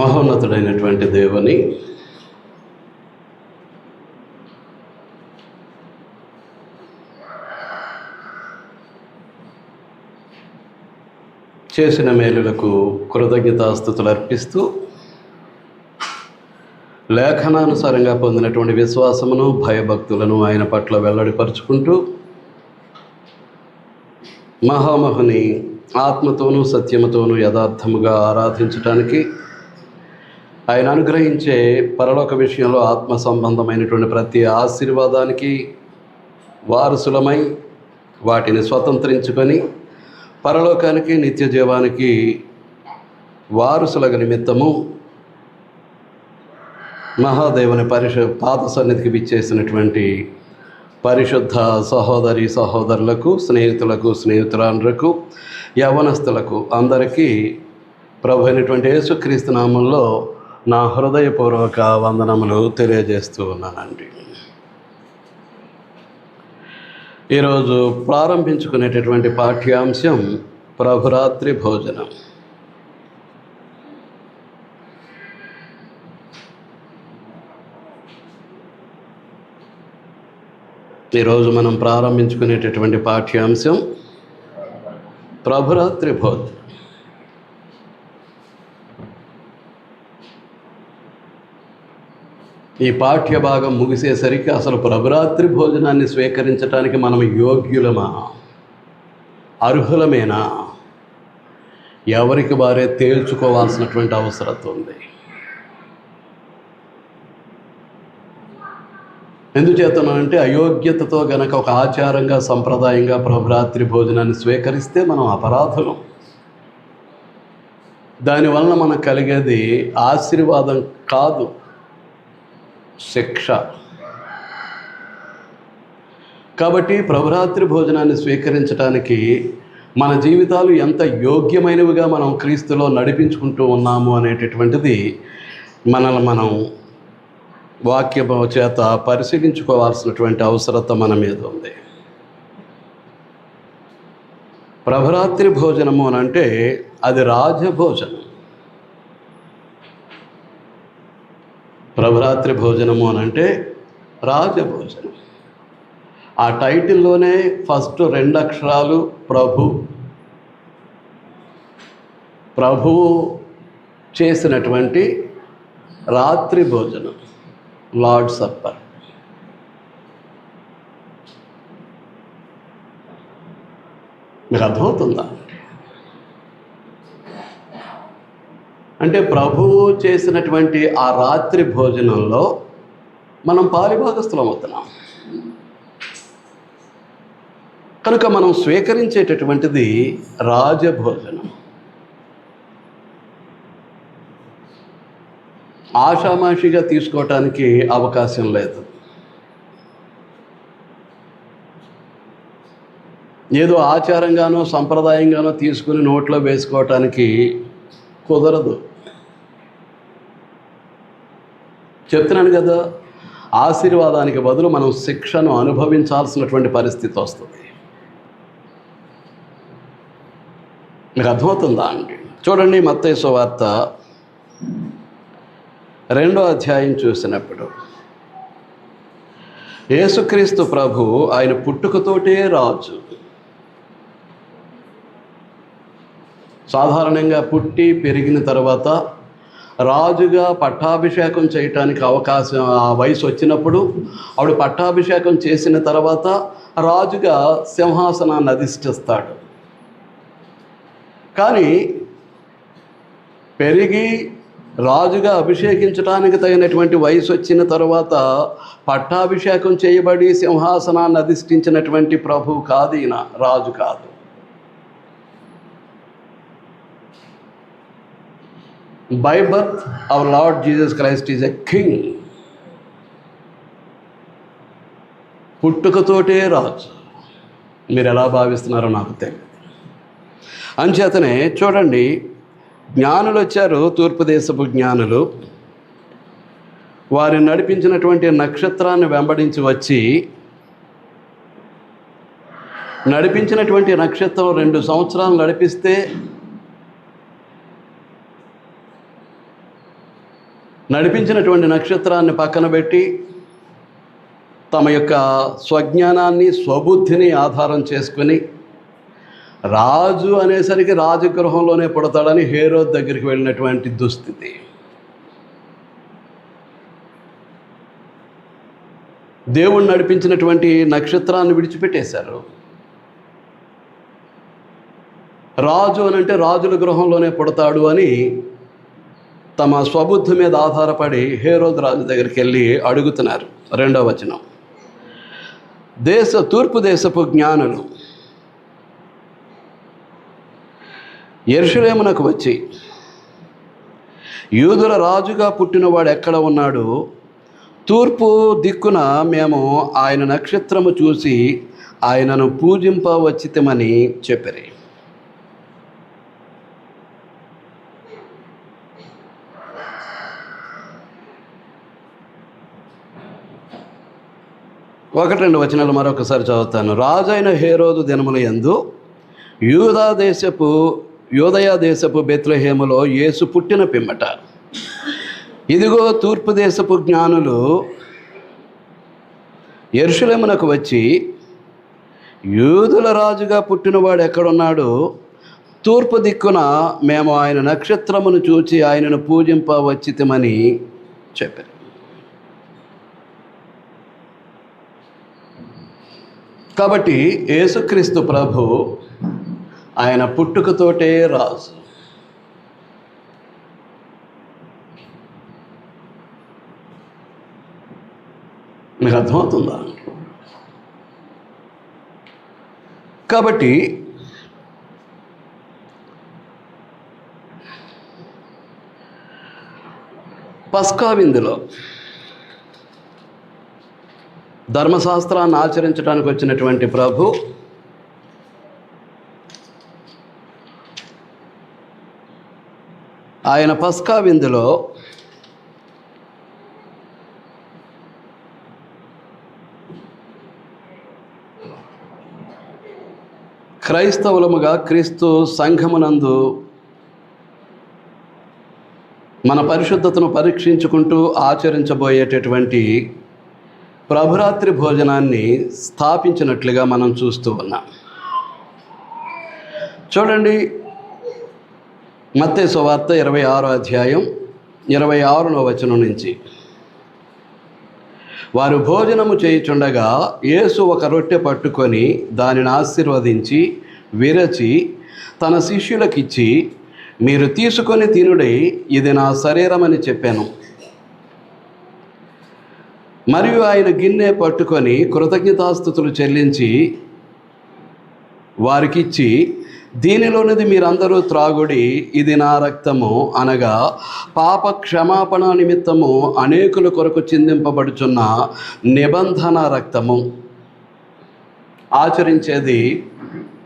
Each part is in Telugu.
మహోన్నతుడైనటువంటి దేవుని చేసిన మేలులకు కృతజ్ఞతాస్తుతులు అర్పిస్తూ లేఖనానుసారంగా పొందినటువంటి విశ్వాసమును భయభక్తులను ఆయన పట్ల వెల్లడిపరుచుకుంటూ మహామహుని ఆత్మతోనూ సత్యముతోనూ యథార్థముగా ఆరాధించటానికి ఆయన అనుగ్రహించే పరలోక విషయంలో ఆత్మ సంబంధమైనటువంటి ప్రతి ఆశీర్వాదానికి వారసులమై వాటిని స్వతంత్రించుకొని పరలోకానికి నిత్య జీవానికి వారసుల నిమిత్తము మహాదేవుని పాద సన్నిధికి విచ్చేసినటువంటి పరిశుద్ధ సహోదరి సహోదరులకు, స్నేహితులకు, స్నేహితురాండ్రకు, యవనస్తులకు అందరికీ ప్రభు అయినటువంటి యేసుక్రీస్తు నామంలో నా హృదయపూర్వక వందనములు తెలియజేస్తూ ఉన్నానండి. ఈరోజు ప్రారంభించుకునేటటువంటి పాఠ్యాంశం ప్రభురాత్రి భోజనం. ఈరోజు మనం ప్రారంభించుకునేటటువంటి పాఠ్యాంశం ప్రభురాత్రి భోజనం. ఈ పాఠ్య భాగం ముగిసేసరికి అసలు ప్రభురాత్రి భోజనాన్ని స్వీకరించడానికి మనం యోగ్యులమా, అర్హులమేనా, ఎవరికి వారే తేల్చుకోవాల్సినటువంటి అవసరం ఉంది. ఎందుచేతనంటే అయోగ్యతతో గనక ఒక ఆచారంగా, సంప్రదాయంగా ప్రభురాత్రి భోజనాన్ని స్వీకరిస్తే మనం అపరాధులం. దానివలన మనకు కలిగేది ఆశీర్వాదం కాదు, శిక్ష. కాబట్టి ప్రభురాత్రి భోజనాన్ని స్వీకరించడానికి మన జీవితాలు ఎంత యోగ్యమైనవిగా మనం క్రీస్తులో నడిపించుకుంటూ ఉన్నాము అనేటటువంటిది మనల్ని మనం వాక్యము చేత పరిశీలించుకోవాల్సినటువంటి అవసరత మన మీద ఉంది. ప్రభురాత్రి భోజనము అని అంటే అది రాజభోజనం. ప్రభురాత్రి భోజనము అని అంటే రాజభోజనం. ఆ టైటిల్లోనే ఫస్ట్ 2 అక్షరాలు ప్రభువు చేసినటువంటి రాత్రి భోజనం, లార్డ్ సప్పర్. మీకు అర్థమవుతుందా? అంటే ప్రభువు చేసినటువంటి ఆ రాత్రి భోజనంలో మనం పాలిభాగస్థులం అవుతున్నాం. కనుక మనం స్వీకరించేటటువంటిది రాజభోజనం. ఆషామాషిగా తీసుకోవటానికి అవకాశం లేదు. ఏదో ఆచారంగానో సంప్రదాయంగానో తీసుకుని నోట్లో వేసుకోవటానికి కుదరదు. చెప్తున్నాను కదా, ఆశీర్వాదానికి బదులు మనం శిక్షను అనుభవించాల్సినటువంటి పరిస్థితి వస్తుంది. మీకు అర్థమవుతుందా అండి? చూడండి, మత్తయి సువార్త 2వ అధ్యాయం చూసినప్పుడు యేసుక్రీస్తు ప్రభు ఆయన పుట్టుకతోటే రాజు. సాధారణంగా పుట్టి పెరిగిన తర్వాత రాజుగా పట్టాభిషేకం చేయటానికి అవకాశం, ఆ వయసు వచ్చినప్పుడు ఆవిడ పట్టాభిషేకం చేసిన తర్వాత రాజుగా సింహాసనాన్ని అధిష్ఠిస్తాడు. కానీ పెరిగి రాజుగా అభిషేకించడానికి తగినటువంటి వయసు వచ్చిన తర్వాత పట్టాభిషేకం చేయబడి సింహాసనాన్ని అధిష్ఠించినటువంటి ప్రభు కాదు, ఈయన రాజు కాదు. By birth, our Lord Jesus Christ is a king. పుట్టుకతోటే రాజు. మీరు ఎలా భావిస్తున్నారో నాకు తెలియదు. అంచేతనే చూడండి, జ్ఞానులు వచ్చారు, తూర్పు దేశపు జ్ఞానులు. వారిని నడిపించినటువంటి నక్షత్రాన్ని వెంబడించి వచ్చి నడిపించినటువంటి నక్షత్రం 2 సంవత్సరాలు నడిపిస్తే నడిపించినటువంటి నక్షత్రాన్ని పక్కన పెట్టి తమ యొక్క స్వజ్ఞానాన్ని స్వబుద్ధిని ఆధారం చేసుకుని రాజు అనేసరికి రాజగృహంలోనే పుడతాడని హేరోదు దగ్గరికి వెళ్ళినటువంటి దుస్థితి. దేవుణ్ణి నడిపించినటువంటి నక్షత్రాన్ని విడిచిపెట్టేశారు. రాజు అనంటే రాజుల గృహంలోనే పుడతాడు అని తమ స్వబుద్ధి మీద ఆధారపడి హేరోదు రాజు దగ్గరికి వెళ్ళి అడుగుతున్నారు. 2వ వచనం, తూర్పు దేశపు జ్ఞానులు యెరూషలేమునకు వచ్చి, యూదుల రాజుగా పుట్టినవాడు ఎక్కడ ఉన్నాడు? తూర్పు దిక్కున మేము ఆయన నక్షత్రము చూసి ఆయనను పూజింపవచ్చితమని చెప్పిరి. ఒకటి 2 వచనాలు మరొకసారి చదువుతాను. రాజైన హేరోదు దినముల యందు యూదయ దేశపు బెత్లెహేములో యేసు పుట్టిన పిమ్మట, ఇదిగో తూర్పు దేశపు జ్ఞానులు యెరూషలేమునకు వచ్చి, యూదుల రాజుగా పుట్టినవాడు ఎక్కడున్నాడు? తూర్పు దిక్కున మేము ఆయన నక్షత్రమును చూచి ఆయనను పూజింపవచ్చితమని చెప్పారు. కాబట్టి యేసుక్రీస్తు ప్రభు ఆయన పుట్టుకతోటే రాజు. మీకు అర్థమవుతుందా? కాబట్టి పస్కా విందులో ధర్మశాస్త్రాన్ని ఆచరించడానికి వచ్చినటువంటి ప్రభు ఆయన పస్కా విందులో క్రైస్తవులముగా క్రీస్తు సంఘమునందు మన పరిశుద్ధతను పరీక్షించుకుంటూ ఆచరించబోయేటటువంటి ప్రభురాత్రి భోజనాన్ని స్థాపించినట్లుగా మనం చూస్తూ ఉన్నాం. చూడండి, మత్తయి సువార్త 26వ అధ్యాయం 26వ వచనం నుంచి, వారు భోజనము చేయుచుండగా యేసు ఒక రొట్టె పట్టుకొని దానిని ఆశీర్వదించి విరచి తన శిష్యులకిచ్చి, మీరు తీసుకొని తినుడి, ఇది నా శరీరం అని చెప్పాను. మరియు ఆయన గిన్నె పట్టుకొని కృతజ్ఞతాస్తుతులు చెల్లించి వారికిచ్చి, దీనిలోనిది మీరందరూ త్రాగుడి, ఇది నా రక్తము, అనగా పాప క్షమాపణ నిమిత్తము అనేకుల కొరకు చిందింపబడుచున్న నిబంధన రక్తము. ఆచరించేది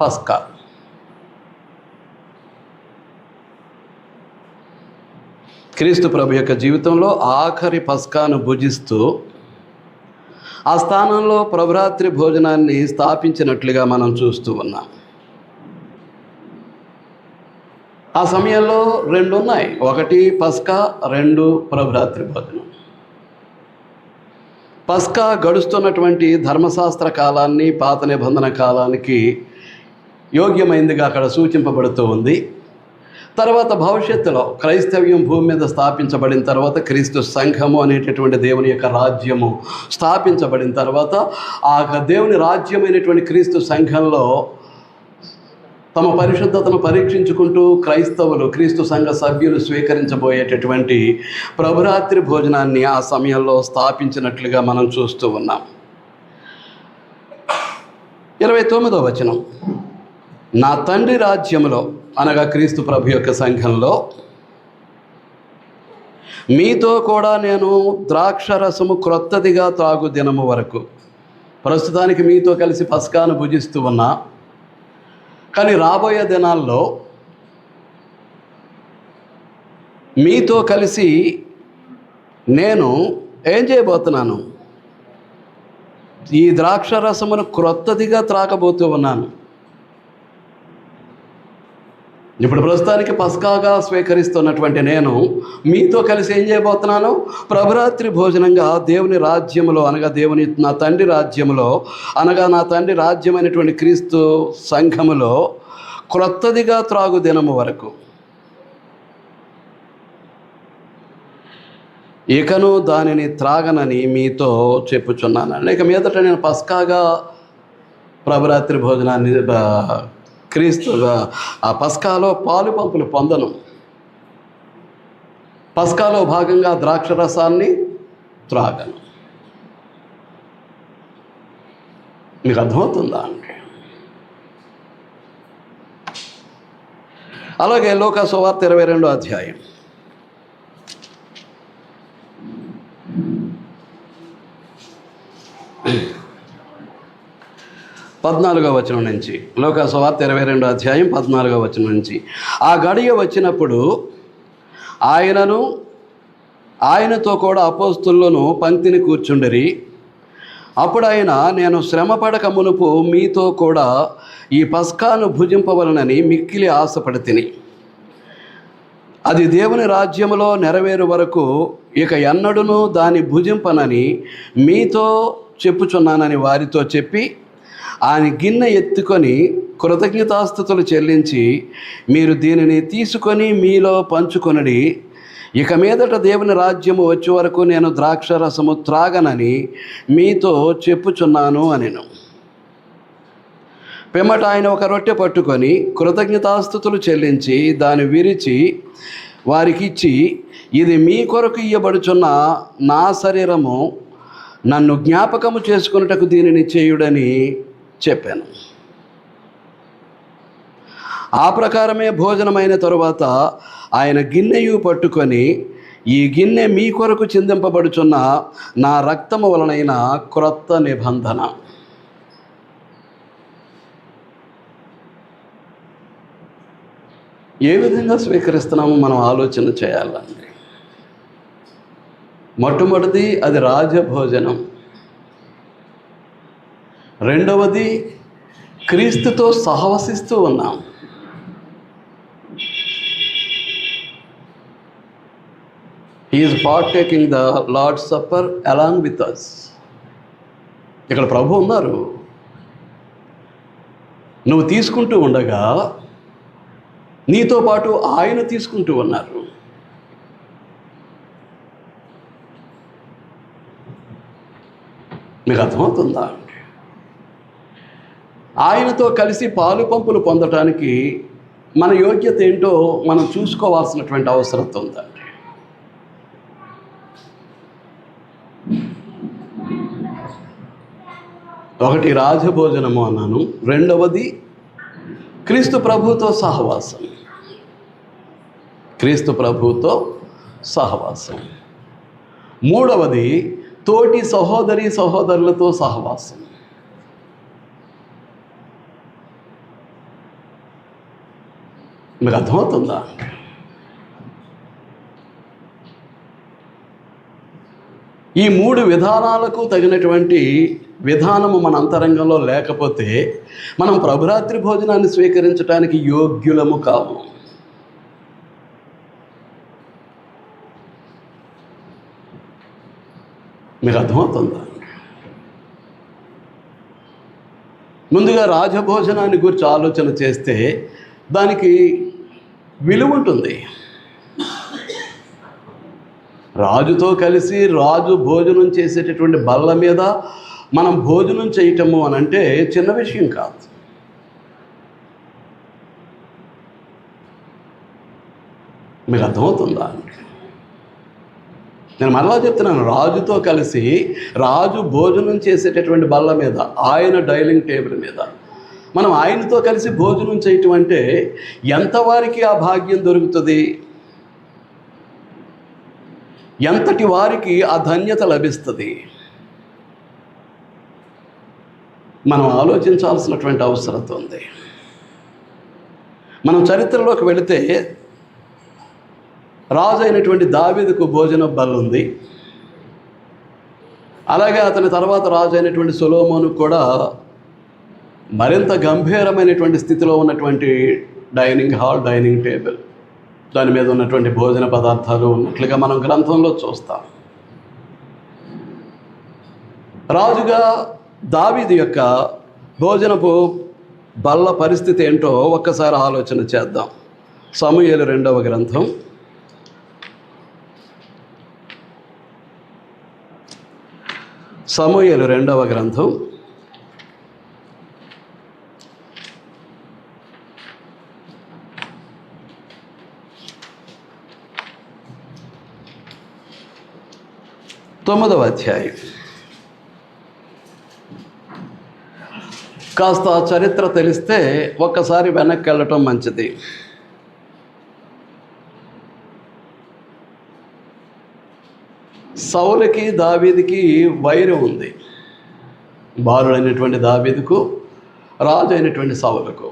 పస్కా. క్రీస్తు ప్రభు యొక్క జీవితంలో ఆఖరి పస్కాను భుజిస్తూ ఆ స్థానంలో ప్రభురాత్రి భోజనాన్ని స్థాపించినట్లుగా మనం చూస్తూ ఉన్నాం. ఆ సమయంలో 2 ఉన్నాయి. 1 పస్కా, 2 ప్రభురాత్రి భోజనం. పస్కా గడుస్తున్నటువంటి ధర్మశాస్త్ర కాలాన్ని, పాత నిబంధన కాలానికి యోగ్యమైందిగా అక్కడ సూచింపబడుతూ ఉంది. తర్వాత భవిష్యత్తులో క్రైస్తవ్యం భూమి మీద స్థాపించబడిన తర్వాత, క్రీస్తు సంఘము అనేటటువంటి దేవుని యొక్క రాజ్యము స్థాపించబడిన తర్వాత, ఆ దేవుని రాజ్యమైనటువంటి క్రీస్తు సంఘంలో తమ పరిశుద్ధతను పరీక్షించుకుంటూ క్రైస్తవులు, క్రీస్తు సంఘ సభ్యులు స్వీకరించబోయేటటువంటి ప్రభురాత్రి భోజనాన్ని ఆ సమయంలో స్థాపించినట్లుగా మనం చూస్తూ ఉన్నాం. 29వ వచనం, నా తండ్రి రాజ్యములో, అనగా క్రీస్తు ప్రభు యొక్క సంఘంలో, మీతో కూడా నేను ద్రాక్షరసము క్రొత్తదిగా త్రాగు దినము వరకు. ప్రస్తుతానికి మీతో కలిసి పస్కాను భుజిస్తూ ఉన్నా, కానీ రాబోయే దినాల్లో మీతో కలిసి నేను ఏం చేయబోతున్నాను? ఈ ద్రాక్షరసమును క్రొత్తదిగా త్రాగబోతూ ఉన్నాను. ఇప్పుడు ప్రస్తుతానికి పస్కాగా స్వీకరిస్తున్నటువంటి నేను మీతో కలిసి ఏం చేయబోతున్నాను? ప్రభురాత్రి భోజనంగా దేవుని రాజ్యములో అనగా నా తండ్రి రాజ్యములో అనగా నా తండ్రి రాజ్యమైనటువంటి క్రీస్తు సంఘములో క్రొత్తదిగా త్రాగు దినము వరకు ఇకను దానిని త్రాగనని మీతో చెప్పుచున్నాను. ఇక మీదట నేను పస్కాగా ప్రభురాత్రి భోజనాన్ని క్రీస్తుగా ఆ పస్కాలో పాలు పంపులు పొందను. పస్కాలో భాగంగా ద్రాక్షరసాన్ని త్రాగను. మీకు అర్థమవుతుందా అండి? అలాగే లోకా సువార్త 22వ అధ్యాయం 14వ వచనం నుంచి, లోకా సువార్త 22వ అధ్యాయం 14వ వచనం నుంచి, ఆ గడియ వచ్చినప్పుడు ఆయనను ఆయనతో కూడా అపోస్తులను పంక్తిని కూర్చుండిరి. అప్పుడు ఆయన, నేను శ్రమపడక మునుపు మీతో కూడా ఈ పస్కాను భుజింపవలనని మిక్కిలి ఆశపడితిని. అది దేవుని రాజ్యములో నెరవేరు వరకు ఇక ఎన్నడూనూ దాన్ని భుజింపనని మీతో చెప్పుచున్నానని వారితో చెప్పి, ఆయన గిన్నె ఎత్తుకొని కృతజ్ఞతాస్తుతులు చెల్లించి, మీరు దీనిని తీసుకొని మీలో పంచుకొనడి. ఇక మీదట దేవుని రాజ్యము వచ్చే వరకు నేను ద్రాక్షరసము త్రాగనని మీతో చెప్పుచున్నాను అనెను. పిమ్మట ఆయన ఒక రొట్టె పట్టుకొని కృతజ్ఞతాస్తుతులు చెల్లించి దాన్ని విరిచి వారికిచ్చి, ఇది మీ కొరకు ఇయ్యబడుచున్న నా శరీరము, నన్ను జ్ఞాపకము చేసుకున్నటకు దీనిని చేయుడని చెప్పాను. ఆ ప్రకారమే భోజనమైన తరువాత ఆయన గిన్నెయు పట్టుకొని, ఈ గిన్నె మీ కొరకు చిందింపబడుచున్న నా రక్తము వలనైన క్రొత్త నిబంధన. ఏ విధంగా స్వీకరిస్తున్నామో మనం ఆలోచన చేయాలండి. మొట్టమొదటిది అది రాజభోజనం. రెండవది క్రీస్తుతో సహవసిస్తూ ఉన్నాం. He is partaking the Lord's Supper along with us. ఇక్కడ ప్రభు ఉన్నారు. నువ్వు తీసుకుంటూ ఉండగా నీతో పాటు ఆయన తీసుకుంటూ ఉన్నారు. మీకు అర్థమవుతుందా? ఆయనతో కలిసి పాలు పంపులు పొందటానికి మన యోగ్యత ఏంటో మనం చూసుకోవాల్సినటువంటి అవసరం ఉందండి. ఒకటి రాజభోజనము అన్నాను, రెండవది క్రీస్తు ప్రభుతో సహవాసం. క్రీస్తు ప్రభుతో సహవాసం. మూడవది తోటి సహోదరులతో సహవాసం. మీకు అర్థమవుతుందా? ఈ మూడు విధానాలకు తగినటువంటి విధానము మన అంతరంగంలో లేకపోతే మనం ప్రభురాత్రి భోజనాన్ని స్వీకరించడానికి యోగ్యులము కాము. మీకు అర్థమవుతుందా? ముందుగా రాజభోజనాన్ని గురించి ఆలోచన చేస్తే దానికి విలువ ఉంటుంది. రాజుతో కలిసి రాజు భోజనం చేసేటటువంటి బల్ల మీద మనం భోజనం చేయటము అని అంటే చిన్న విషయం కాదు. మీకు అర్థమవుతుందా? నేను మరలా చెప్తున్నాను, రాజుతో కలిసి రాజు భోజనం చేసేటటువంటి బల్ల మీద, ఆయన డైనింగ్ టేబుల్ మీద మనం ఆయనతో కలిసి భోజనం చేయటం అంటే ఎంతవారికి ఆ భాగ్యం దొరుకుతుంది, ఎంతటి వారికి ఆ ధన్యత లభిస్తుంది, మనం ఆలోచించాల్సినటువంటి అవసరం ఉంది. మనం చరిత్రలోకి వెళితే రాజు అయినటువంటి దావీదుకు భోజన బల్ల ఉంది. అలాగే అతని తర్వాత రాజు అయినటువంటి సొలొమోను కూడా మరింత గంభీరమైనటువంటి స్థితిలో ఉన్నటువంటి డైనింగ్ హాల్, డైనింగ్ టేబుల్, దాని మీద ఉన్నటువంటి భోజన పదార్థాలు ఉన్నట్లుగా మనం గ్రంథంలో చూస్తాం. రాజుగా దావీదు యొక్క భోజనపు బల్ల పరిస్థితి ఏంటో ఒక్కసారి ఆలోచన చేద్దాం. సమూయేలు 2వ గ్రంథం 9వ అధ్యాయం. కాస్త చరిత్ర తెలిస్తే ఒక్కసారి వెనక్కి వెళ్ళటం మంచిది. సౌలుకి దావీదుకి వైరం ఉంది. బాలుడైనటువంటి దావీదుకు, రాజు అయినటువంటి సౌలుకు.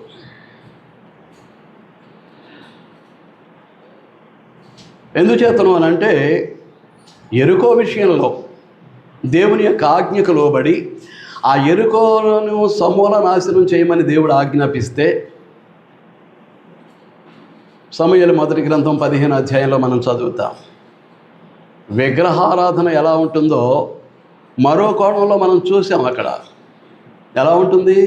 ఎందుచేతను అనంటే యెరికో విషయంలో దేవుని యొక్క ఆజ్ఞకు లోబడి ఆ యెరికోను సమూల నాశనం చేయమని దేవుడు ఆజ్ఞాపిస్తే, సమూయేలు మొదటి గ్రంథం 15వ అధ్యాయంలో మనం చదువుతాం. విగ్రహారాధన ఎలా ఉంటుందో మరో కోణంలో మనం చూసాం. అక్కడ ఎలా ఉంటుంది?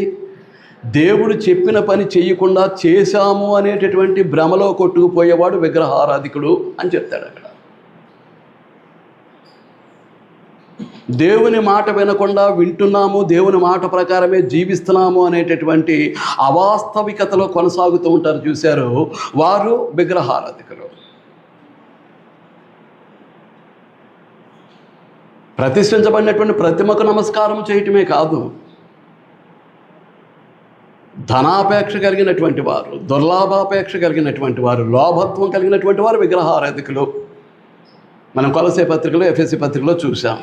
దేవుడు చెప్పిన పని చేయకుండా చేశాము అనేటటువంటి భ్రమలో కొట్టుకుపోయేవాడు విగ్రహారాధికుడు అని చెప్తాడు. అక్కడ దేవుని మాట వినకుండా వింటున్నాము, దేవుని మాట ప్రకారమే జీవిస్తున్నాము అనేటటువంటి అవాస్తవికతలో కొనసాగుతూ ఉంటారు. చూశారు, వారు విగ్రహారాధికులు. ప్రతిష్ఠించబడినటువంటి ప్రతిమకు నమస్కారం చేయటమే కాదు, ధనాపేక్ష కలిగినటువంటి వారు, దుర్లాభాపేక్ష కలిగినటువంటి వారు, లోభత్వం కలిగినటువంటి వారు విగ్రహారాధికులు. మనం కొలసే పత్రికలో, ఎఫెసీ పత్రికలో చూసాం.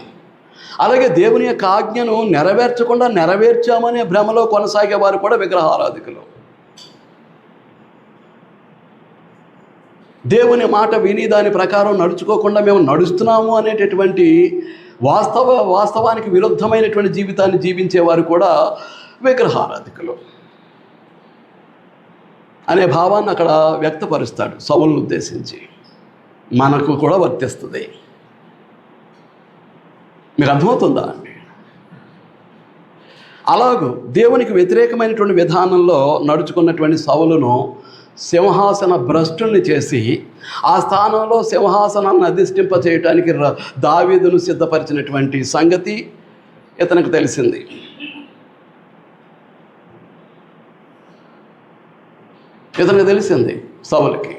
అలాగే దేవుని యొక్క ఆజ్ఞను నెరవేర్చకుండా నెరవేర్చామనే భ్రమలో కొనసాగే వారు కూడా విగ్రహారాధికులు. దేవుని మాట విని దాని ప్రకారం నడుచుకోకుండా మేము నడుస్తున్నాము అనేటటువంటి వాస్తవానికి విరుద్ధమైనటువంటి జీవితాన్ని జీవించేవారు కూడా విగ్రహారాధికులు అనే భావాన్ని అక్కడ వ్యక్తపరుస్తాడు సౌలును ఉద్దేశించి. మనకు కూడా వర్తిస్తుంది. మీకు అర్థమవుతుందా అండి? అలాగూ దేవునికి వ్యతిరేకమైనటువంటి విధానంలో నడుచుకున్నటువంటి సౌలును సింహాసన భ్రష్టుల్ని చేసి ఆ స్థానంలో సింహాసనాన్ని అధిష్ఠింప చేయడానికి దావీదును సిద్ధపరిచినటువంటి సంగతి ఇతనికి తెలిసింది. సౌలుకి.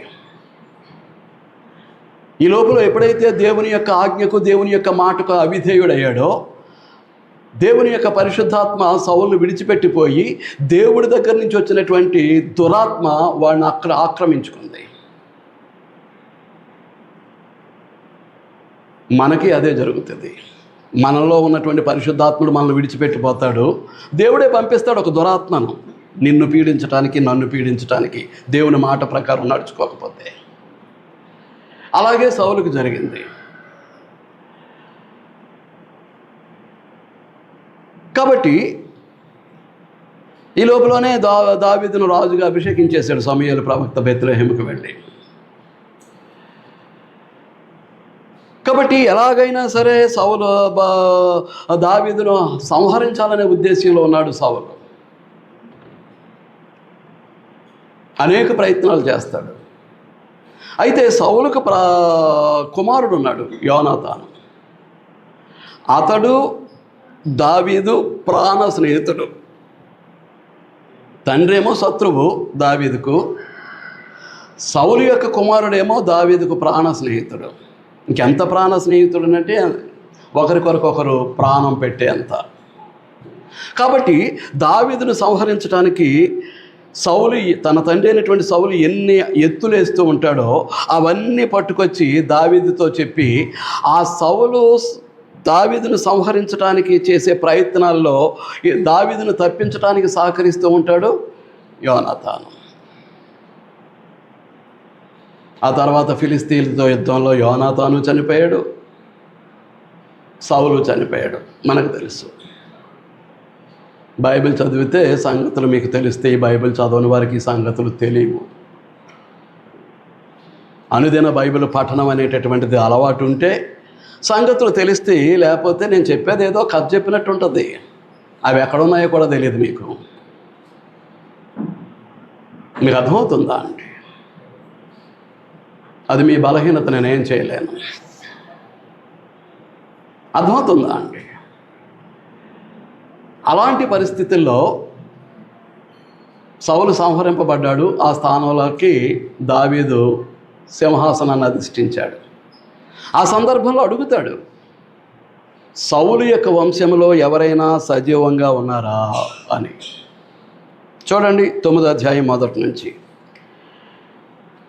ఈ లోపల ఎప్పుడైతే దేవుని యొక్క ఆజ్ఞకు, దేవుని యొక్క మాటకు అవిధేయుడయ్యాడో, దేవుని యొక్క పరిశుద్ధాత్మ సౌలును విడిచిపెట్టిపోయి దేవుడి దగ్గర నుంచి వచ్చినటువంటి దురాత్మ వాడిని ఆక్రమించుకుంది. మనకి అదే జరుగుతుంది. మనలో ఉన్నటువంటి పరిశుద్ధాత్ముడు మనల్ని విడిచిపెట్టిపోతాడు. దేవుడే పంపిస్తాడు ఒక దురాత్మను నిన్ను పీడించడానికి, నన్ను పీడించడానికి, దేవుని మాట ప్రకారం నడుచుకోకపోతే. అలాగే సౌలుకు జరిగింది. కాబట్టి ఈ లోపలనే దావీదును రాజుగా అభిషేకించేశాడు సమూయేలు ప్రవక్త బెత్లెహేముకు వెళ్ళి. కాబట్టి ఎలాగైనా సరే సౌలు దావీదును సంహరించాలనే ఉద్దేశంలో ఉన్నాడు సౌలు. అనేక ప్రయత్నాలు చేస్తాడు. అయితే సౌలుకు కుమారుడు ఉన్నాడు, యోనాతాను. అతడు దావీదు ప్రాణ స్నేహితుడు. తండ్రేమో శత్రువు దావీదుకు, సౌలు యొక్క కుమారుడేమో దావీదుకు ప్రాణ స్నేహితుడు. ఇంకెంత ప్రాణ స్నేహితుడు అంటే ఒకరికొరకొకరు ప్రాణం పెట్టే అంత. కాబట్టి దావీదును సంహరించడానికి సౌలు, తన తండ్రి అయినటువంటి సౌలు ఎన్ని ఎత్తులు వేస్తూ ఉంటాడో అవన్నీ పట్టుకొచ్చి దావీదుతో చెప్పి, ఆ సౌలు దావీదును సంహరించడానికి చేసే ప్రయత్నాల్లో దావీదును తప్పించడానికి సహకరిస్తూ ఉంటాడు యోనాతాను. ఆ తర్వాత ఫిలిస్తీన్లతో యుద్ధంలో యోనాతాను చనిపోయాడు, సౌలు చనిపోయాడు. మనకు తెలుసు. బైబిల్ చదివితే సంగతులు మీకు తెలిస్తే, ఈ బైబిల్ చదవని వారికి ఈ సంగతులు తెలియవు. అనుదిన బైబిల్ పఠనం అనేటటువంటిది అలవాటు ఉంటే సంగతులు తెలిస్తే, లేకపోతే నేను చెప్పేది ఏదో కథ చెప్పినట్టు ఉంటుంది. అవి ఎక్కడున్నాయో కూడా తెలియదు మీకు. మీకు అర్థమవుతుందా అండి? అది మీ బలహీనత, నేనేం చేయలేను. అర్థమవుతుందా అండి? అలాంటి పరిస్థితుల్లో సౌలు సంహరింపబడ్డాడు. ఆ స్థానంలోకి దావీదు సింహాసనాన్ని అధిష్ఠించాడు. ఆ సందర్భంలో అడుగుతాడు, సౌలు యొక్క వంశంలో ఎవరైనా సజీవంగా ఉన్నారా అని. చూడండి 9వ అధ్యాయం మొదటి నుంచి.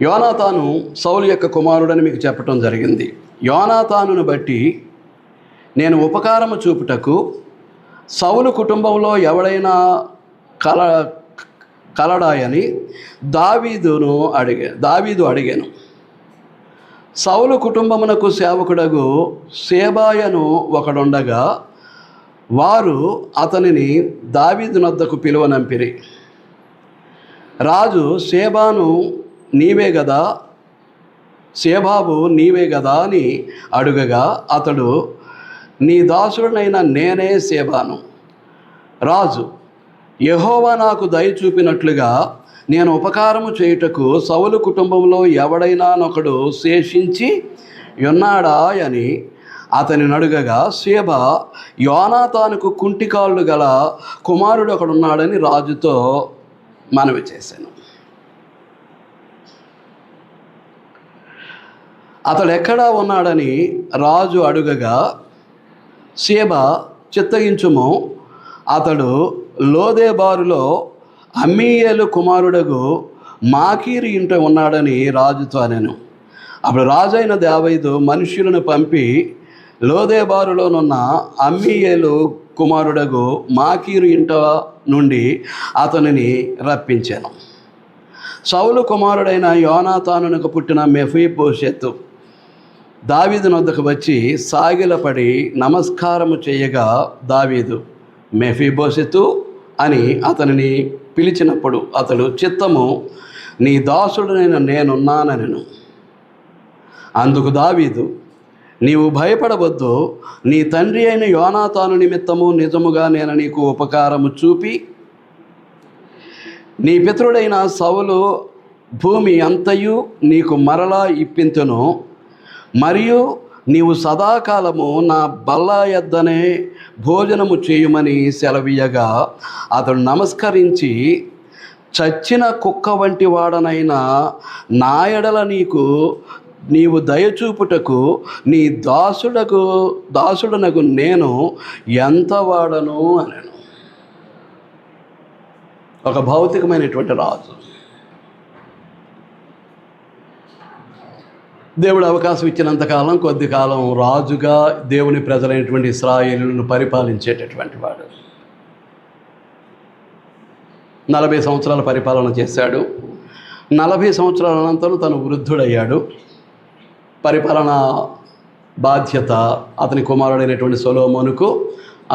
యోనాతాను సౌలు యొక్క కుమారుడని మీకు చెప్పటం జరిగింది. యోనాతానును బట్టి నేను ఉపకారము చూపుటకు సౌలు కుటుంబంలో ఎవడైనా కలడాయని దావీదు అడిగాను. సౌలు కుటుంబమునకు సేవకుడగు సేబాయను ఒకడుండగా వారు అతనిని దావీదు నొద్దకు పిలువనంపిరి. రాజు సేబాబు నీవే గదా అని అడుగగా అతడు, నీ దాసుడనైన నేనే సేబాను. రాజు, యెహోవా నాకు దయ చూపినట్లుగా నేను ఉపకారము చేయుటకు సౌలు కుటుంబంలో ఎవడైనానొకడు శేషించి ఉన్నాడా అని అతని అడుగగా, సేబా యోనాతానుకు కుంటికాళ్ళు గల కుమారుడు ఒకడున్నాడని రాజుతో మనవి చేశాను. అతడు ఎక్కడా ఉన్నాడని రాజు అడుగగా, సేబా చిత్తగించుము, అతడు లోదేబారులో అమ్మీయేలు కుమారుడగు మాకీరు ఇంట ఉన్నాడని రాజుతో అనెను. అప్పుడు రాజైన దావీదు మనుష్యులను పంపి లోదేబారులోనున్న అమ్మీయేలు కుమారుడగు మాకీరు ఇంట నుండి అతనిని రప్పించాను. సౌలు కుమారుడైన యోనాతానునకు పుట్టిన మెఫీబోషెతు దావీదు నొద్దకు వచ్చి సాగిలపడి నమస్కారము చేయగా, దావీదు మెఫీబోషెతు అని అతనిని పిలిచినప్పుడు అతడు, చిత్తము, నీ దాసుడనైన నేనున్నానెను. అందుకు దావీదు, నీవు భయపడవద్దు, నీ తండ్రి అయిన యోనాతాను నిమిత్తము నిజముగా నేను నీకు ఉపకారము చూపి నీ పితరుడైన సౌలు భూమి అంతయు నీకు మరలా ఇప్పింతును. మరియు నీవు సదాకాలము నా బల్ల యొద్దనే భోజనము చేయుమని సెలవీయగా అతడు నమస్కరించి, చచ్చిన కుక్క వంటి వాడనైనా నా ఎడల నీవు దయచూపుటకు నీ దాసుడనగు నేను ఎంత వాడను అనెను. ఒక భౌతికమైనటువంటి రాజు దేవుడు అవకాశం ఇచ్చినంతకాలం కొద్ది కాలం రాజుగా దేవుని ప్రజలైనటువంటి ఇశ్రాయేలులను పరిపాలించేటటువంటి వాడు. 40 సంవత్సరాల పరిపాలన చేశాడు. 40 సంవత్సరాల అనంతరం తను వృద్ధుడయ్యాడు. పరిపాలన బాధ్యత అతని కుమారుడైనటువంటి సొలొమోనుకు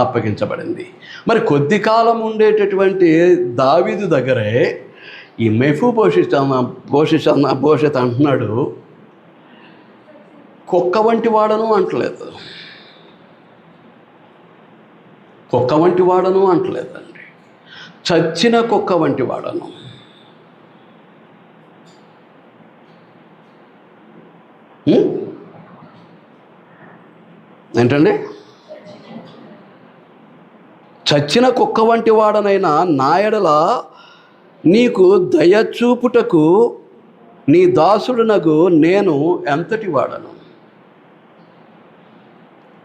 అప్పగించబడింది. మరి కొద్ది కాలం ఉండేటటువంటి దావీదు దగ్గరే ఈ మెఫీబోషెతు అంటున్నాడు, కుక్క వంటి వాడను అంటలేదు. కుక్క వంటి వాడను అంటలేదండి, చచ్చిన కుక్క వంటి వాడను. ఏంటండి? చచ్చిన కుక్క వంటి వాడనైనా నా ఎడల నీకు దయచూపుటకు నీ దాసుడునగు నేను ఎంతటి వాడను.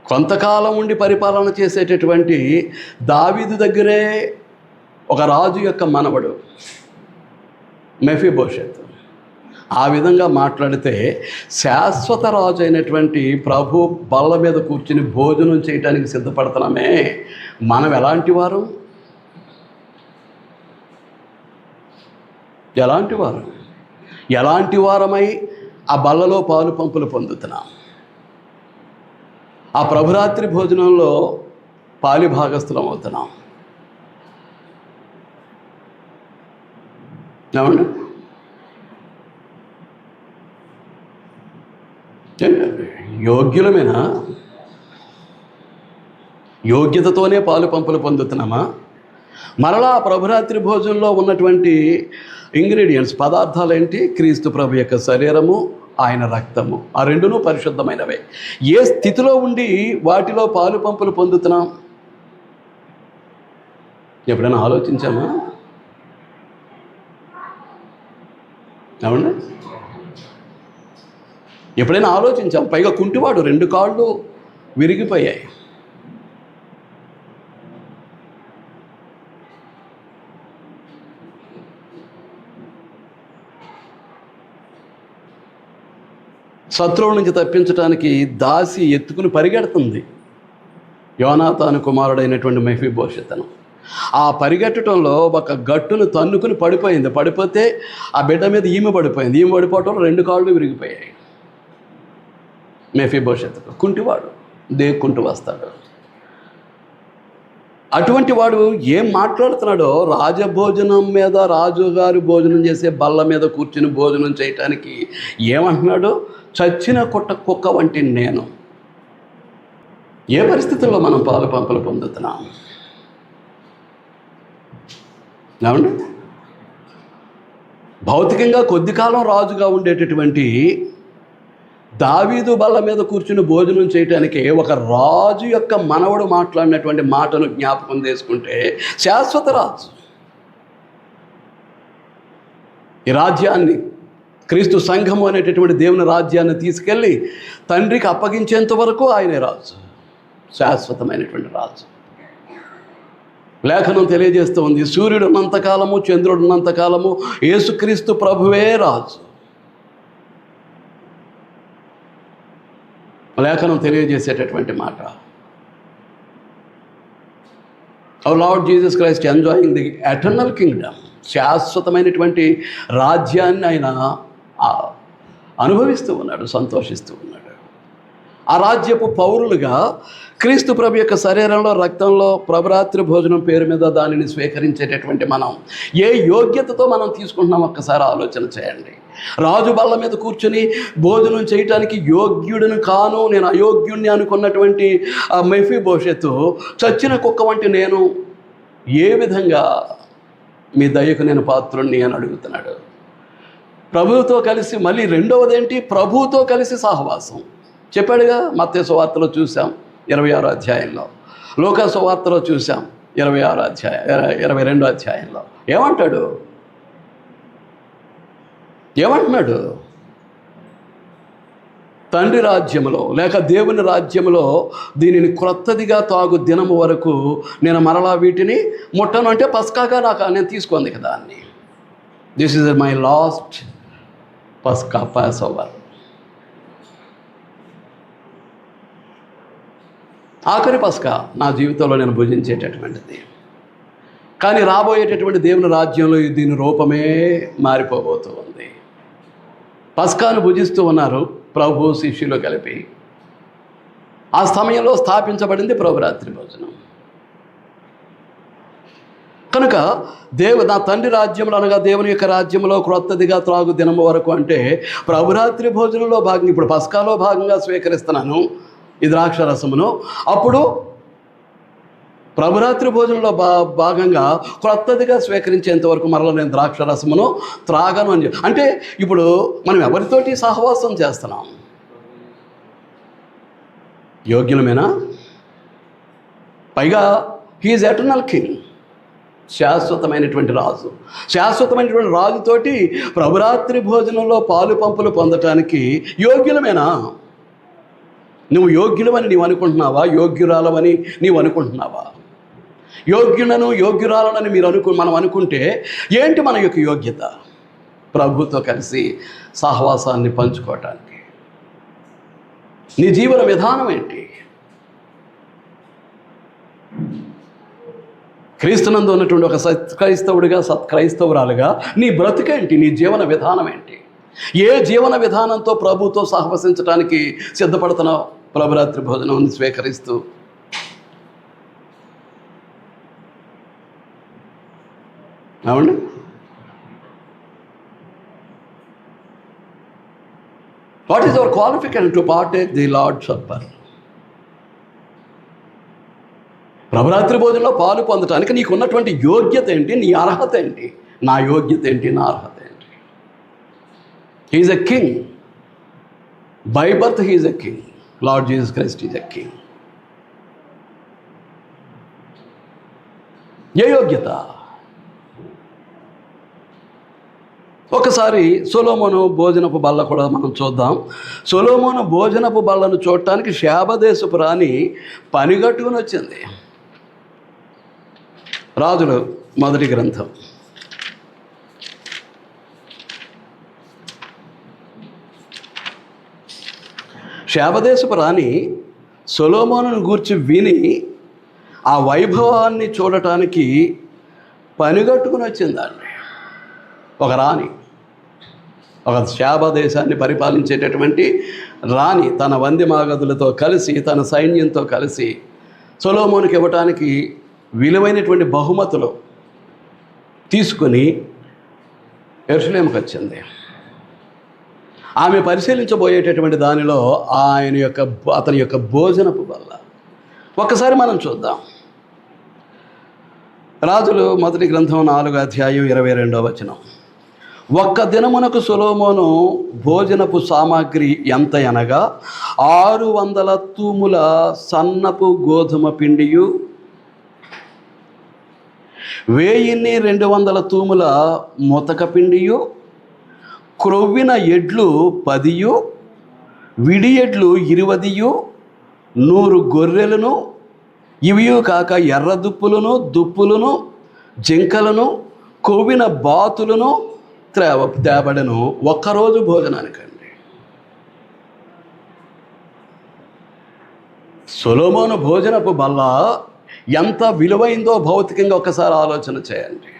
కొంతకాలం ఉండి పరిపాలన చేసేటటువంటి దావీదు దగ్గరే ఒక రాజు యొక్క మనవడు మెఫీబోషెతు ఆ విధంగా మాట్లాడితే, శాశ్వత రాజు అయినటువంటి ప్రభు బల్ల మీద కూర్చుని భోజనం చేయడానికి సిద్ధపడుతున్నామే, మనం ఎలాంటి వారు? ఎలాంటి వారమై ఆ బల్లలో పాలు పంపులు పొందుతున్నాం? ఆ ప్రభురాత్రి భోజనంలో పాలి భాగస్థులం అవుతున్నాం. ఏమండి? ఏంటండి యోగ్యులమేనా? యోగ్యతతోనే పాలు పంపులు పొందుతున్నామా? మరలా ప్రభురాత్రి భోజనంలో ఉన్నటువంటి ఇంగ్రీడియంట్స్, పదార్థాలు ఏంటి? క్రీస్తు ప్రభు యొక్క శరీరము, ఆయన రక్తము. ఆ రెండును పరిశుద్ధమైనవే. ఏ స్థితిలో ఉండి వాటిలో పాలు పంపులు పొందుతున్నాం? ఎప్పుడైనా ఆలోచించామా? అవునా? ఎప్పుడైనా ఆలోచించాం? పైగా కుంటివాడు 2 కాళ్ళు విరిగిపోయాయి. శత్రువు నుంచి తప్పించడానికి దాసి ఎత్తుకుని పరిగెడుతుంది. యోనాతాను కుమారుడైనటువంటి మెఫీబోషెతను ఆ పరిగెట్టడంలో ఒక గట్టును తన్నుకుని పడిపోయింది. పడిపోతే ఆ బిడ్డ మీద ఈమె పడిపోయింది. ఈమె పడిపోవటంలో 2 కాళ్ళు విరిగిపోయాయి. మెఫీబోషెతుకు కుంటివాడు, దేక్కుంటూ వస్తాడు. అటువంటి వాడు ఏం మాట్లాడుతున్నాడో, రాజభోజనం మీద, రాజుగారు భోజనం చేసే బల్ల మీద కూర్చుని భోజనం చేయటానికి ఏమంటున్నాడు? చచ్చిన కుక్క వంటి నేను. ఏ పరిస్థితుల్లో మనం పాలు పంపులు పొందుతున్నాం? ఏమండి? భౌతికంగా కొద్ది కాలం రాజుగా ఉండేటటువంటి దావీదు బల్ల మీద కూర్చుని భోజనం చేయటానికి ఒక రాజు యొక్క మనవడు మాట్లాడినటువంటి మాటను జ్ఞాపకం చేసుకుంటే, శాశ్వత రాజు ఈ రాజ్యాన్ని, క్రీస్తు సంఘము అనేటటువంటి దేవుని రాజ్యాన్ని తీసుకెళ్ళి తండ్రికి అప్పగించేంత వరకు ఆయనే రాజు, శాశ్వతమైనటువంటి రాజు. లేఖనం తెలియజేస్తూ ఉంది, సూర్యుడు ఉన్నంతకాలము, చంద్రుడు ఉన్నంతకాలము యేసుక్రీస్తు ప్రభువే రాజు. లేఖనం తెలియజేసేటటువంటి మాట. Our lord Jesus Christ enjoying the eternal kingdom, శాశ్వతమైనటువంటి రాజ్యాన్ని ఆయన అనుభవిస్తూ ఉన్నాడు, సంతోషిస్తూ ఉన్నాడు. ఆ రాజ్యపు పౌరులుగా క్రీస్తు ప్రభు యొక్క శరీరంలో, రక్తంలో ప్రభురాత్రి భోజనం పేరు మీద దానిని స్వీకరించేటటువంటి మనం ఏ యోగ్యతతో మనం తీసుకుంటున్నాం ఒక్కసారి ఆలోచన చేయండి. రాజు బల్ల మీద కూర్చొని భోజనం చేయటానికి యోగ్యుడిని కాను, నేను అయోగ్యుడిని అనుకున్నటువంటి ఆ మెఫీబోషెతు చచ్చిన కుక్క వంటి నేను ఏ విధంగా మీ దయకు నేను పాత్రుణ్ణి అని అడుగుతున్నాడు. ప్రభువుతో కలిసి, మళ్ళీ రెండవదేంటి? ప్రభువుతో కలిసి సహవాసం. చెప్పాడుగా, మత్తయి సువార్తలో చూసాం 26వ అధ్యాయంలో, లూకా సువార్తలో చూసాం 22వ అధ్యాయంలో. ఏమంటున్నాడు? తండ్రి రాజ్యములో లేక దేవుని రాజ్యములో దీనిని క్రొత్తదిగా తాగు దినము వరకు నేను మరలా వీటిని ముట్టను. అంటే పస్కాగా నేను తీసుకుంది కదా దాన్ని. దిస్ ఈజ్ మై లాస్ట్ పస్కా, పాస్ ఓవర్. ఆఖరి పస్కా నా జీవితంలో నేను భుజించేటటువంటిది. కానీ రాబోయేటటువంటి దేవుని రాజ్యంలో దీని రూపమే మారిపోబోతూ ఉంది. పస్కాను భుజిస్తూ ఉన్నారు ప్రభు శిష్యులు కలిపి. ఆ సమయంలో స్థాపించబడింది ప్రభురాత్రి భోజనం. కనుక నా తండ్రి రాజ్యంలో, అనగా దేవుని యొక్క రాజ్యంలో క్రొత్తదిగా త్రాగు దినము వరకు అంటే ప్రభురాత్రి భోజనంలో భాగంగా, ఇప్పుడు పస్కాలో భాగంగా స్వీకరిస్తున్నాను ఈ ద్రాక్షరసమును. అప్పుడు ప్రభురాత్రి భోజనంలో భాగంగా క్రొత్తదిగా స్వీకరించేంత వరకు మరలా నేను ద్రాక్షరసమును త్రాగను అని చెప్పి. అంటే ఇప్పుడు మనం ఎవరితోటి సహవాసం చేస్తున్నాం? యోగ్యులమేనా? పైగా హీఈస్ ఎటర్నల్ కింగ్, శాశ్వతమైనటువంటి రాజు. శాశ్వతమైనటువంటి రాజుతోటి ప్రభురాత్రి భోజనంలో పాలు పంపులు పొందటానికి యోగ్యులమేనా? నువ్వు యోగ్యులవని నీవు అనుకుంటున్నావా? యోగ్యురాలవని నీవు అనుకుంటున్నావా? యోగ్యులను, యోగ్యురాలనని మనం అనుకుంటే ఏంటి మన యొక్క యోగ్యత? ప్రభుతో కలిసి సహవాసాన్ని పంచుకోవటానికి నీ జీవన విధానం ఏంటి? క్రీస్తునందు ఉన్నటువంటి ఒక సత్క్రైస్తవుడిగా, సత్క్రైస్తవురాలుగా నీ బ్రతుకేంటి? నీ జీవన విధానం ఏంటి? ఏ జీవన విధానంతో ప్రభుతో సహవసించడానికి సిద్ధపడుతున్నావు? ప్రభురాత్రి భోజనం స్వీకరిస్తూ అవును. What is our qualification to partake the lord supper? ప్రభురాత్రి భోజనంలో పాలు పొందటానికి నీకు ఉన్నటువంటి యోగ్యత ఏంటి, నీ అర్హత ఏంటి? నా యోగ్యత ఏంటి, నా అర్హత ఏంటి? He is a king. By birth he is a king. Lord Jesus Christ is a king. ఏ యోగ్యత? ఒకసారి సొలొమోను భోజనపు బల్ల కూడా మనం చూద్దాం. సొలొమోను భోజనపు బల్లను చూడటానికి శాబదేశపు రాణి పనిగట్టుకుని వచ్చింది. రాజులు మొదటి గ్రంథం 7 శాబదేశపు రాణి సొలొమోనును గూర్చి విని ఆ వైభవాన్ని చూడటానికి పనిగట్టుకుని వచ్చిందండి. ఒక రాణి, ఒక శాబ దేశాన్ని పరిపాలించేటటువంటి రాణి తన వందిమాగదులతో కలిసి, తన సైన్యంతో కలిసి సొలొమోనుకి ఇవ్వటానికి విలువైనటువంటి బహుమతులు తీసుకుని యెరూషలేముకు వచ్చింది. ఆమె పరిశీలించబోయేటటువంటి దానిలో అతని యొక్క భోజనపు బల్ల ఒక్కసారి మనం చూద్దాం. రాజులు మొదటి గ్రంథం 4వ అధ్యాయం 22వ వచనం. ఒక్క దినమునకు సొలొమోను భోజనపు సామాగ్రి ఎంత అనగా 600 తూముల సన్నపు గోధుమ పిండియు 1200 తూముల మొతక పిండియు, క్రొవ్విన ఎడ్లు 10, విడి ఎడ్లు 20, 100 గొర్రెలను, ఇవియు కాక ఎర్ర దుప్పులను జింకలను, కొవ్విన బాతులను తేబడను ఒక్కరోజు భోజనానికండి. సొలొమోను భోజనపు బల్ల ఎంత విలువైందో భౌతికంగా ఒక్కసారి ఆలోచన చేయండి.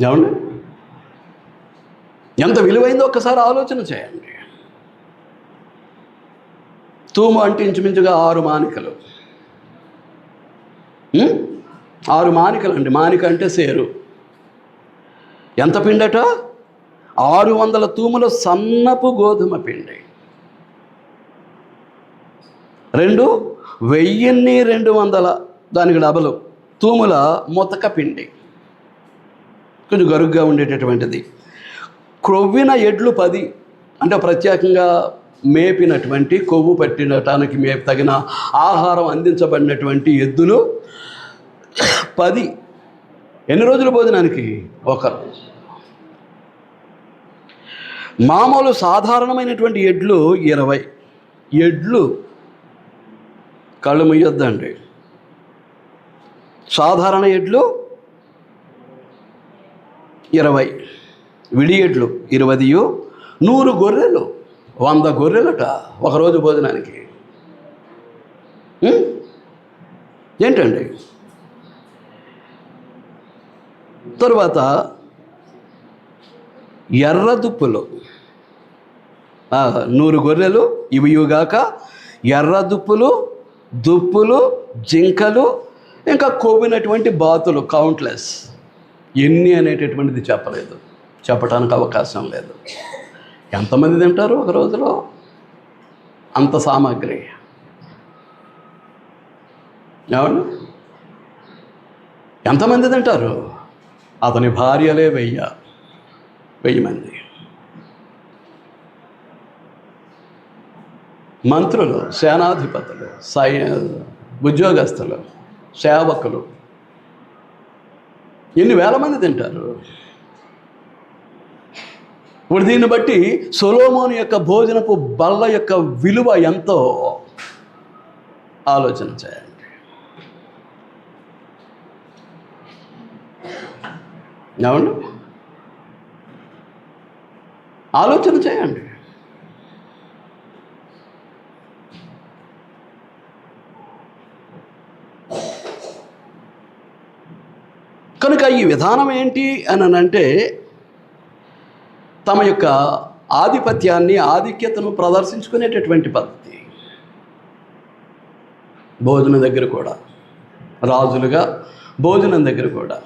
ఏమండి, ఎంత విలువైందో ఒక్కసారి ఆలోచన చేయండి. తూము అంటే ఇంచుమించుగా 6 మానికలు. 6 మానికలు అండి. మానిక అంటే సేరు. ఎంత పిండట? 600 తూముల సన్నపు గోధుమ పిండి. 1200 దానికి డబలు తూముల మొతక పిండి, కొంచెం గరుగ్గా ఉండేటటువంటిది. క్రొవ్విన ఎడ్లు 10, అంటే ప్రత్యేకంగా మేపినటువంటి, కొవ్వు పట్టినటానికి తగిన ఆహారం అందించబడినటువంటి ఎద్దులు 10. ఎన్ని రోజుల భోజనానికి? ఒక రోజు. మామూలు సాధారణమైనటువంటి ఎడ్లు 20. ఎడ్లు కళ్ళు ముయ్యొద్దండి. సాధారణ ఎడ్లు 20, విడి ఎడ్లు 20, 100 గొర్రెలు, 100 గొర్రెలట ఒకరోజు భోజనానికి. ఏంటండి? తరువాత ఎర్ర దుప్పులు 100 గొర్రెలు, ఇవియుగాక ఎర్ర దుప్పులు, జింకలు, ఇంకా కొవ్వినటువంటి బాతులు కౌంట్లెస్. ఎన్ని అనేటటువంటిది చెప్పలేదు, చెప్పడానికి అవకాశం లేదు. ఎంతమంది తింటారు ఒక రోజులో అంత సామాగ్రి? ఎవరు ఎంతమంది తింటారు? అతని భార్యలే 1000 మంది. మంత్రులు, సేనాధిపతులు, ఉద్యోగస్తులు, సేవకులు, ఎన్ని వేల మంది తింటారు? ఇప్పుడు దీన్ని బట్టి సొలొమోను యొక్క భోజనపు బల్ల యొక్క విలువ ఎంతో ఆలోచన చేయండి. ఏమండి, ఆలోచన చేయండి. కనుక ఈ విధానం ఏంటి అని అంటే, తమ యొక్క ఆధిపత్యాన్ని, ఆధిక్యతను ప్రదర్శించుకునేటటువంటి పద్ధతి. భోజనం దగ్గర కూడా, రాజులుగా భోజనం దగ్గర కూడా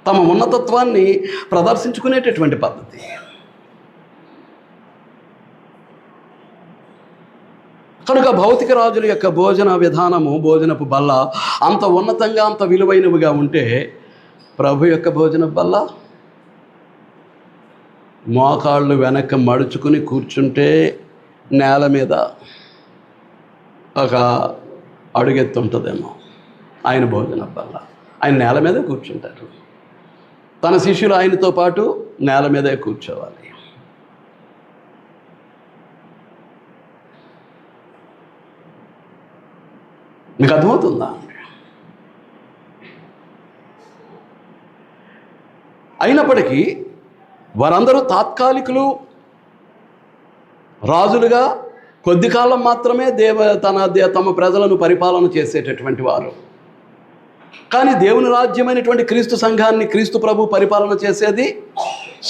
తమ ఉన్నతత్వాన్ని ప్రదర్శించుకునేటటువంటి పద్ధతి. కనుక భౌతిక రాజుల యొక్క భోజన విధానము, భోజనపు బల్ల అంత ఉన్నతంగా, అంత విలువైనవిగా ఉంటే ప్రభు యొక్క భోజన బల్ల మోకాళ్ళు వెనక్కి మడుచుకుని కూర్చుంటే నేల మీద ఒక అడుగెత్తుంటుందేమో ఆయన భోజన బల్ల. ఆయన నేల మీదే కూర్చుంటారు. తన శిష్యులు ఆయనతో పాటు నేల మీదే కూర్చోవాలి. మీకు అర్థమవుతుందా? అయినప్పటికీ వారందరూ తాత్కాలికులు, రాజులుగా కొద్ది కాలం మాత్రమే తమ ప్రజలను పరిపాలన చేసేటటువంటి వారు. కానీ దేవుని రాజ్యమైనటువంటి క్రీస్తు సంఘాన్ని క్రీస్తు ప్రభు పరిపాలన చేసేది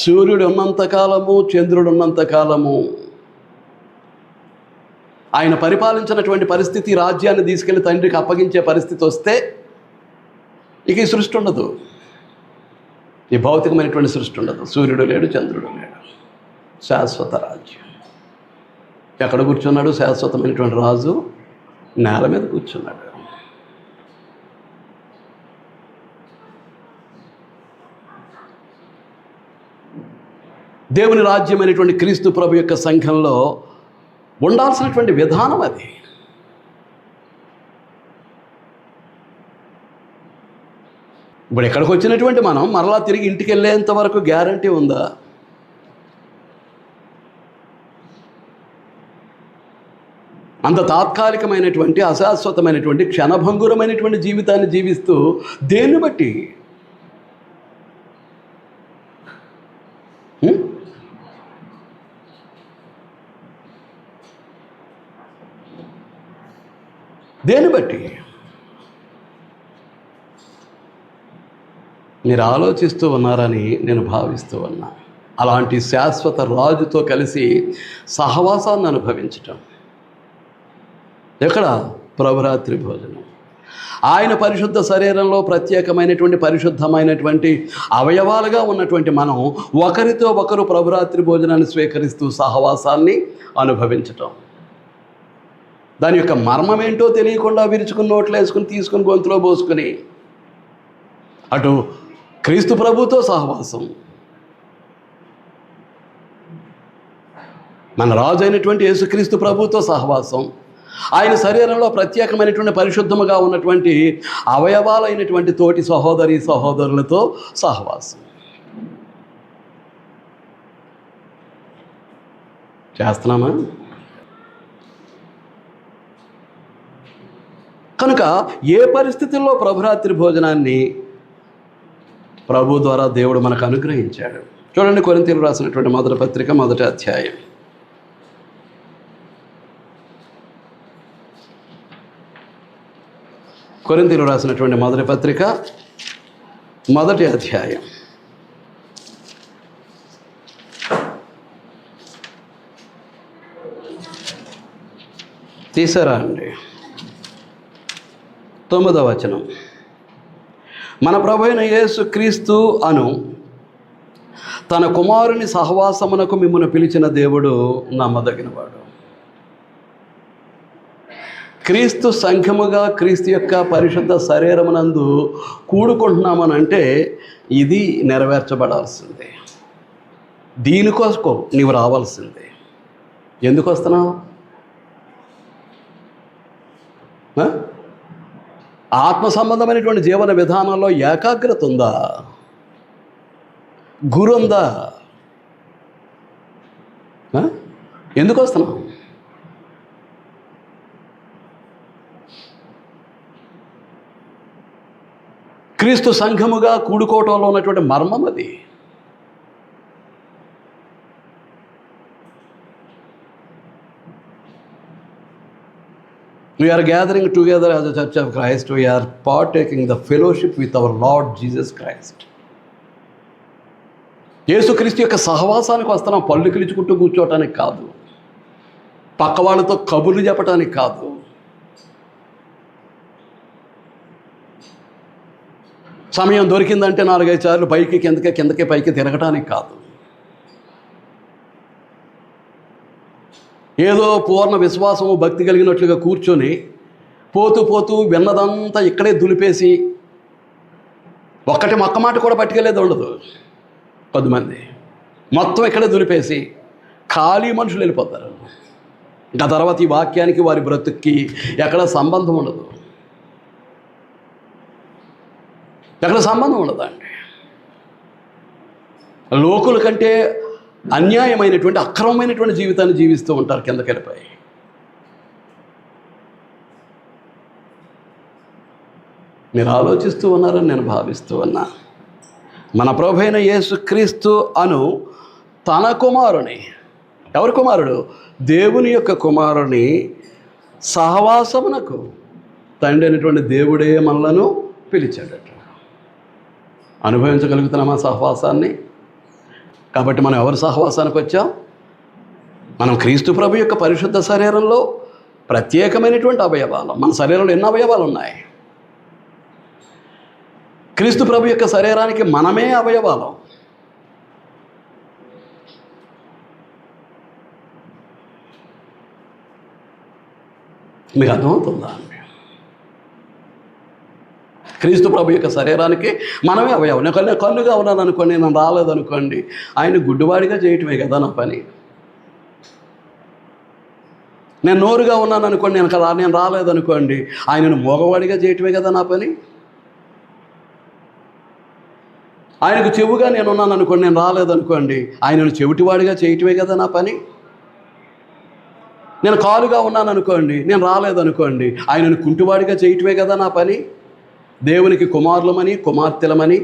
సూర్యుడు ఉన్నంతకాలము, చంద్రుడు ఉన్నంతకాలము. ఆయన పరిపాలించినటువంటి పరిస్థితి, రాజ్యాన్ని తీసుకెళ్లి తండ్రికి అప్పగించే పరిస్థితి వస్తే ఇక ఈ సృష్టి ఉండదు, ఈ భౌతికమైనటువంటి సృష్టి ఉండదు. సూర్యుడు లేడు, చంద్రుడు లేడు, శాశ్వత రాజ్యం. ఎక్కడ కూర్చున్నాడు శాశ్వతమైనటువంటి రాజు? నేల మీద కూర్చున్నాడు. దేవుని రాజ్యమైనటువంటి క్రీస్తు ప్రభు యొక్క సంఘంలో ఉండాల్సినటువంటి విధానం అది. ఇప్పుడు ఎక్కడికి వచ్చినటువంటి మనం మరలా తిరిగి ఇంటికి వెళ్ళేంత వరకు గ్యారంటీ ఉందా? అంత తాత్కాలికమైనటువంటి, అశాశ్వతమైనటువంటి, క్షణభంగురమైనటువంటి జీవితాన్ని జీవిస్తూ దేన్ని బట్టి? దేన్ని బట్టి? మీరు ఆలోచిస్తూ ఉన్నారని నేను భావిస్తూ ఉన్నా. అలాంటి శాశ్వత రాజుతో కలిసి సహవాసాన్ని అనుభవించటం ఎక్కడ? ప్రభురాత్రి భోజనం. ఆయన పరిశుద్ధ శరీరంలో ప్రత్యేకమైనటువంటి, పరిశుద్ధమైనటువంటి అవయవాలుగా ఉన్నటువంటి మనం ఒకరితో ఒకరు ప్రభురాత్రి భోజనాన్ని స్వీకరిస్తూ సహవాసాన్ని అనుభవించటం. దాని యొక్క మర్మం ఏంటో తెలియకుండా విరుచుకుని నోట్లు వేసుకుని తీసుకుని గొంతులో పోసుకుని అటు క్రీస్తు ప్రభుతో సహవాసం, మన రాజు అయినటువంటి యేసుక్రీస్తు ప్రభుతో సహవాసం, ఆయన శరీరంలో ప్రత్యేకమైనటువంటి పరిశుద్ధముగా ఉన్నటువంటి అవయవాలైనటువంటి తోటి సహోదరి సహోదరులతో సహవాసం చేస్తున్నామా? కనుక ఏ పరిస్థితుల్లో ప్రభురాత్రి భోజనాన్ని ప్రభు ద్వారా దేవుడు మనకు అనుగ్రహించాడు. చూడండి, కొరింథీయులకు రాసినటువంటి మొదటి పత్రిక 1వ అధ్యాయం. కొరింథీయులకు రాసినటువంటి మొదటి పత్రిక 1వ అధ్యాయం. తీసారా అండి? 9వ వచనం. మన ప్రభు అయిన యేసుక్రీస్తు అను తన కుమారుని సహవాసమునకు మిమ్మును పిలిచిన దేవుడు నమ్మదగినవాడు. క్రీస్తు సంఘముగా క్రీస్తు యొక్క పరిశుద్ధ శరీరమునందు కూడుకుంటున్నామనంటే ఇది నెరవేర్చబడాల్సిందే. దీనికోసం నీవు రావాల్సిందే. ఎందుకు వస్తున్నావు? ఆత్మ సంబంధమైనటువంటి జీవన విధానంలో ఏకాగ్రత ఉందా? గురు ఉందా? ఎందుకు వస్తున్నావు? క్రీస్తు సంఘముగా కూడుకోవటంలో ఉన్నటువంటి మర్మం అది. We are gathering together as a Church of Christ. We are partaking the fellowship with our Lord Jesus Christ. యేసుక్రీస్తు యొక్క సహవాసానికి వస్తున్నాం. పళ్ళు కిలుచుకుంటూ కూర్చోవటానికి కాదు, పక్క వాళ్ళతో కబుర్లు చెప్పటానికి కాదు, సమయం దొరికిందంటే 4-5 సార్లు పైకి కిందకి పైకి తిరగటానికి కాదు. ఏదో పూర్ణ విశ్వాసము భక్తి కలిగినట్లుగా కూర్చొని పోతూ విన్నదంతా ఇక్కడే దులిపేసి ఒక్కటి మొక్క మాట కూడా పట్టుకెళ్ళేది ఉండదు. కొద్దిమంది మొత్తం ఇక్కడే దులిపేసి ఖాళీ మనుషులు వెళ్ళిపోతారు. ఇంకా తర్వాత ఈ వాక్యానికి వారి బ్రతుక్కి ఎక్కడ సంబంధం ఉండదు, ఎక్కడ సంబంధం ఉండదండి. లోకుల కంటే అన్యాయమైనటువంటి అక్రమమైనటువంటి జీవితాన్ని జీవిస్తూ ఉంటారు కిందకెళ్ళిపోయి. మీరు ఆలోచిస్తూ ఉన్నారని నేను భావిస్తూ ఉన్నా. మన ప్రభువైన యేసుక్రీస్తు అను తన కుమారుని, ఎవరి కుమారుడు? దేవుని యొక్క కుమారుని సహవాసమునకు తండ్రి అయినటువంటి దేవుడే మనలను పిలిచాడట. అనుభవించగలుగుతున్నామా సహవాసాన్ని? కాబట్టి మనం ఎవరి సహవాసానికి వచ్చాం? మనం క్రీస్తు ప్రభు యొక్క పరిశుద్ధ శరీరంలో ప్రత్యేకమైనటువంటి అవయవాలు. మన శరీరంలో ఎన్ని అవయవాలు ఉన్నాయి? క్రీస్తు ప్రభు యొక్క శరీరానికి మనమే అవయవాలం. మీకు అర్థమవుతుందా? క్రీస్తు ప్రభు యొక్క శరీరానికి మనమే అవయవం. నేను కన్నుగా ఉన్నాను అనుకోండి, నేను రాలేదనుకోండి, ఆయన గుడ్డివాడిగా చేయటమే కదా నా పని. నేను నోరుగా ఉన్నాను అనుకోండి, నేను రాలేదనుకోండి, ఆయనను మోగవాడిగా చేయటమే కదా నా పని. ఆయనకు చెవుగా నేను ఉన్నాను అనుకోండి, నేను రాలేదనుకోండి, ఆయనను చెవిటివాడిగా చేయటమే కదా నా పని. నేను కాలుగా ఉన్నాను అనుకోండి, నేను రాలేదనుకోండి, ఆయనను కుంటివాడిగా చేయటమే కదా నా పని. దేవునికి కుమారులమని కుమార్తెలమని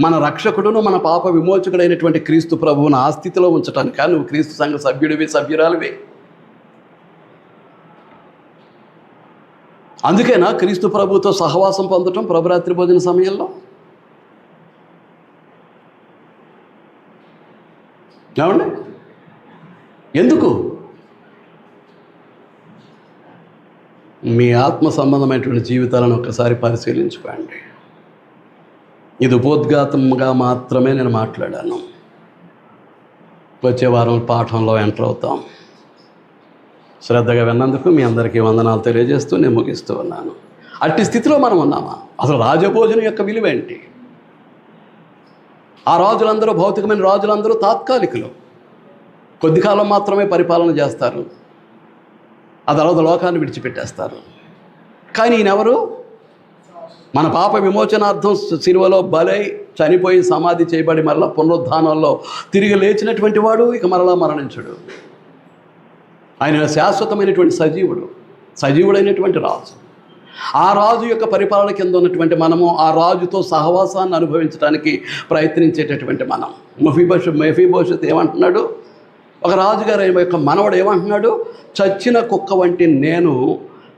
మన రక్షకుడును మన పాప విమోచకుడైనటువంటి క్రీస్తు ప్రభువును ఆ స్థితిలో ఉంచటానికి నువ్వు క్రీస్తు సంఘ సభ్యుడివి, సభ్యురాలివి. అందుకేనా క్రీస్తు ప్రభుతో సహవాసం పొందటం ప్రభురాత్రి భోజన సమయంలో? ఏమండి? ఎందుకు? మీ ఆత్మ సంబంధమైనటువంటి జీవితాలను ఒక్కసారి పరిశీలించుకోండి. ఇది ఉపోద్ఘాతంగా మాత్రమే నేను మాట్లాడాను. వచ్చే వారం పాఠంలో ఎంటర్ అవుతాం. శ్రద్ధగా విన్నందుకు మీ అందరికీ వందనాలు తెలియజేస్తూ నేను ముగిస్తూ ఉన్నాను. అట్టి స్థితిలో మనం ఉన్నామా? అసలు రాజభోజనం యొక్క విలువ ఏంటి? ఆ రాజులందరూ, భౌతికమైన రాజులందరూ తాత్కాలికులు, కొద్ది కాలం మాత్రమే పరిపాలన చేస్తారు, ఆ తర్వాత లోకాన్ని విడిచిపెట్టేస్తారు. కానీ ఈయనెవరు? మన పాప విమోచనార్థం శిలువలో బలై చనిపోయి సమాధి చేయబడి మరలా పునరుద్ధానంలో తిరిగి లేచినటువంటి వాడు, ఇక మరలా మరణించుడు. ఆయన శాశ్వతమైనటువంటి సజీవుడైనటువంటి రాజు. ఆ రాజు యొక్క పరిపాలన కింద ఉన్నటువంటి మనము ఆ రాజుతో సహవాసాన్ని అనుభవించడానికి ప్రయత్నించేటటువంటి మనం. మెఫీబోషెత్ ఏమంటున్నాడు? ఒక రాజుగారు యొక్క మనవడు ఏమంటున్నాడు? చచ్చిన కుక్క వంటి నేను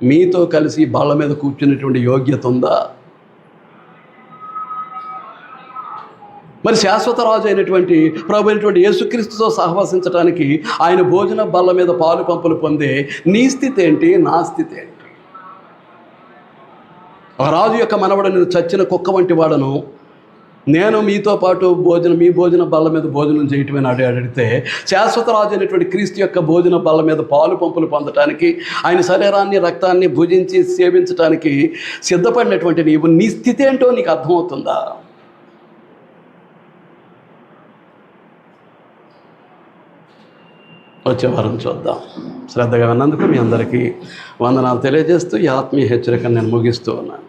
మీతో కలిసి బళ్ళ మీద కూర్చునేటువంటి యోగ్యత ఉందా? మరి శాశ్వత రాజు అయినటువంటి ప్రభు అయినటువంటి యేసుక్రీస్తుతో సహవాసించడానికి ఆయన భోజన బల్ల మీద పాలు పంపులు పొందే నీ స్థితి ఏంటి, నా స్థితి ఏంటి? ఒక రాజు యొక్క మనవడు, నేను చచ్చిన కుక్క వంటి వాడను, నేను మీతో పాటు మీ భోజన బల్ల మీద భోజనం చేయటమే నాడు అడిగితే, శాశ్వత రాజు అయినటువంటి క్రీస్తు యొక్క భోజన బల్ల మీద పాలు పంపులు పొందటానికి, ఆయన శరీరాన్ని రక్తాన్ని భుజించి సేవించడానికి సిద్ధపడినటువంటి నీవు, నీ స్థితి ఏంటో నీకు అర్థమవుతుందా? వచ్చే వారం చూద్దాం. శ్రద్ధగా విన్నందుకు మీ అందరికీ వందనాలు తెలియజేస్తూ ఈ ఆత్మీయ హెచ్చరికను నేను ముగిస్తూ ఉన్నాను.